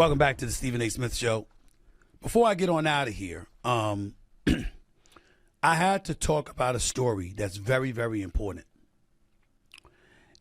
Welcome back to the Stephen A. Smith Show. Before I get on out of here, I had to talk about a story that's very, very important.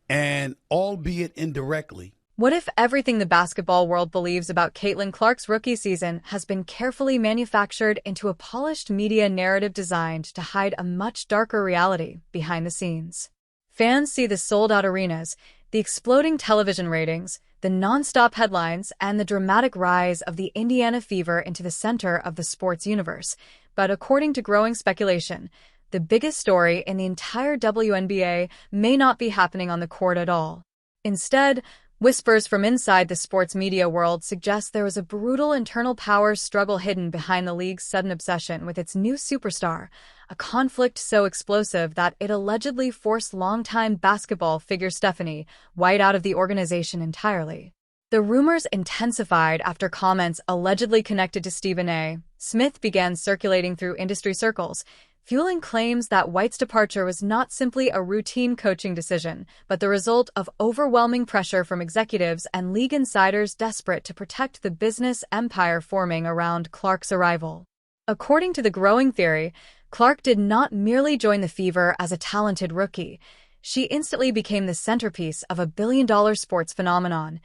And albeit indirectly. What if everything the basketball world believes about Caitlin Clark's rookie season has been carefully manufactured into a polished media narrative designed to hide a much darker reality behind the scenes? Fans see the sold-out arenas, the exploding television ratings, the non-stop headlines, and the dramatic rise of the Indiana Fever into the center of the sports universe. But according to growing speculation, the biggest story in the entire WNBA may not be happening on the court at all. Instead, whispers from inside the sports media world suggest there was a brutal internal power struggle hidden behind the league's sudden obsession with its new superstar, a conflict so explosive that it allegedly forced longtime basketball figure Stephanie White out of the organization entirely. The rumors intensified after comments allegedly connected to Stephen A. Smith began circulating through industry circles, fueling claims that White's departure was not simply a routine coaching decision, but the result of overwhelming pressure from executives and league insiders desperate to protect the business empire forming around Clark's arrival. According to the growing theory, Clark did not merely join the Fever as a talented rookie. She instantly became the centerpiece of a billion-dollar sports phenomenon,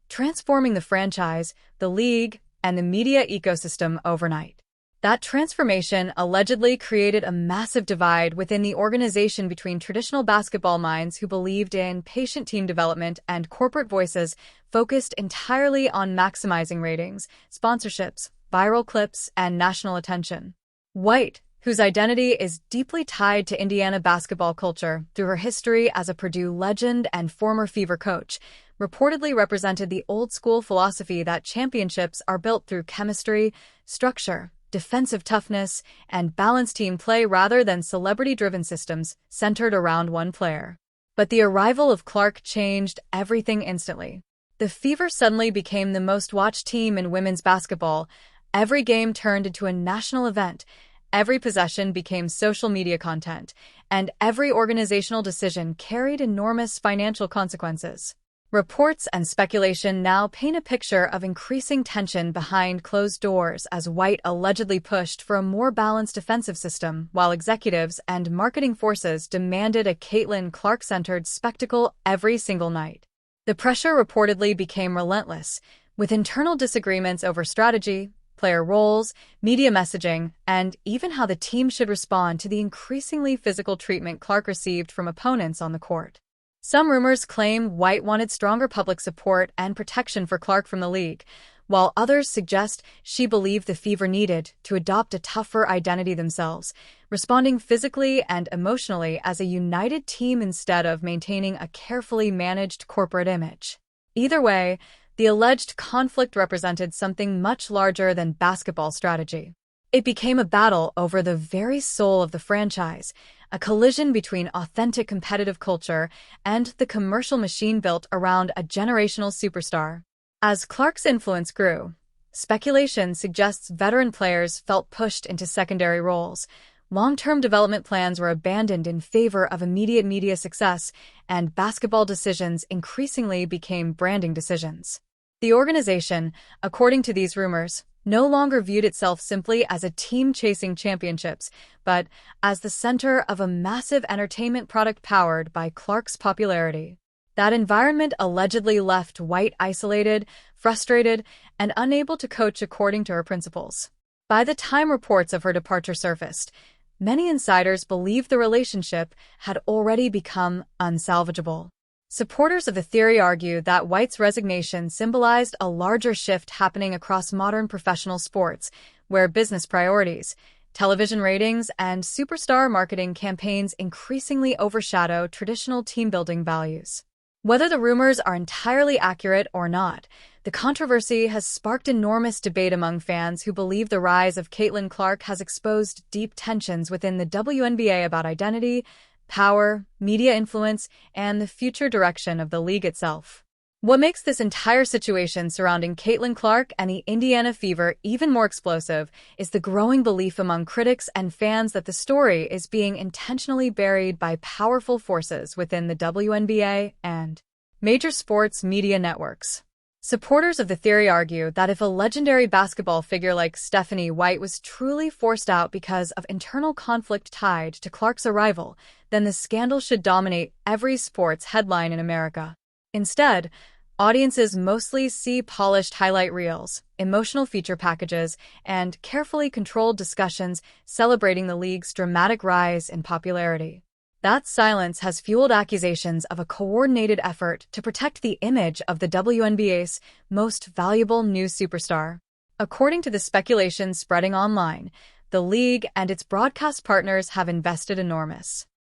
transforming the franchise, the league, and the media ecosystem overnight. That transformation allegedly created a massive divide within the organization between traditional basketball minds who believed in patient team development and corporate voices focused entirely on maximizing ratings, sponsorships, viral clips, and national attention. White, whose identity is deeply tied to Indiana basketball culture through her history as a Purdue legend and former Fever coach, reportedly represented the old-school philosophy that championships are built through chemistry, structure, defensive toughness, and balanced team play rather than celebrity-driven systems centered around one player. But the arrival of Clark changed everything instantly. The Fever suddenly became the most-watched team in women's basketball. Every game turned into a national event, every possession became social media content, and every organizational decision carried enormous financial consequences. Reports and speculation now paint a picture of increasing tension behind closed doors as White allegedly pushed for a more balanced defensive system, while executives and marketing forces demanded a Caitlin Clark-centered spectacle every single night. The pressure reportedly became relentless, with internal disagreements over strategy, player roles, media messaging, and even how the team should respond to the increasingly physical treatment Clark received from opponents on the court. Some rumors claim White wanted stronger public support and protection for Clark from the league, while others suggest she believed the Fever needed to adopt a tougher identity themselves, responding physically and emotionally as a united team instead of maintaining a carefully managed corporate image. Either way, the alleged conflict represented something much larger than basketball strategy. It became a battle over the very soul of the franchise, a collision between authentic competitive culture and the commercial machine built around a generational superstar. As Clark's influence grew, speculation suggests veteran players felt pushed into secondary roles, long-term development plans were abandoned in favor of immediate media success, and basketball decisions increasingly became branding decisions. The organization, according to these rumors, no longer viewed itself simply as a team chasing championships, but as the center of a massive entertainment product powered by Clark's popularity. That environment allegedly left White isolated, frustrated, and unable to coach according to her principles. By the time reports of her departure surfaced, many insiders believed the relationship had already become unsalvageable. Supporters of the theory argue that White's resignation symbolized a larger shift happening across modern professional sports, where business priorities, television ratings, and superstar marketing campaigns increasingly overshadow traditional team-building values. Whether the rumors are entirely accurate or not, the controversy has sparked enormous debate among fans who believe the rise of Caitlin Clark has exposed deep tensions within the WNBA about identity, power, media influence, and the future direction of the league itself. What makes this entire situation surrounding Caitlin Clark and the Indiana Fever even more explosive is the growing belief among critics and fans that the story is being intentionally buried by powerful forces within the WNBA and major sports media networks. Supporters of the theory argue that if a legendary basketball figure like Stephanie White was truly forced out because of internal conflict tied to Clark's arrival, then the scandal should dominate every sports headline in America. Instead, audiences mostly see polished highlight reels, emotional feature packages, and carefully controlled discussions celebrating the league's dramatic rise in popularity. That silence has fueled accusations of a coordinated effort to protect the image of the WNBA's most valuable new superstar. According to the speculation spreading online, the league and its broadcast partners have invested enormous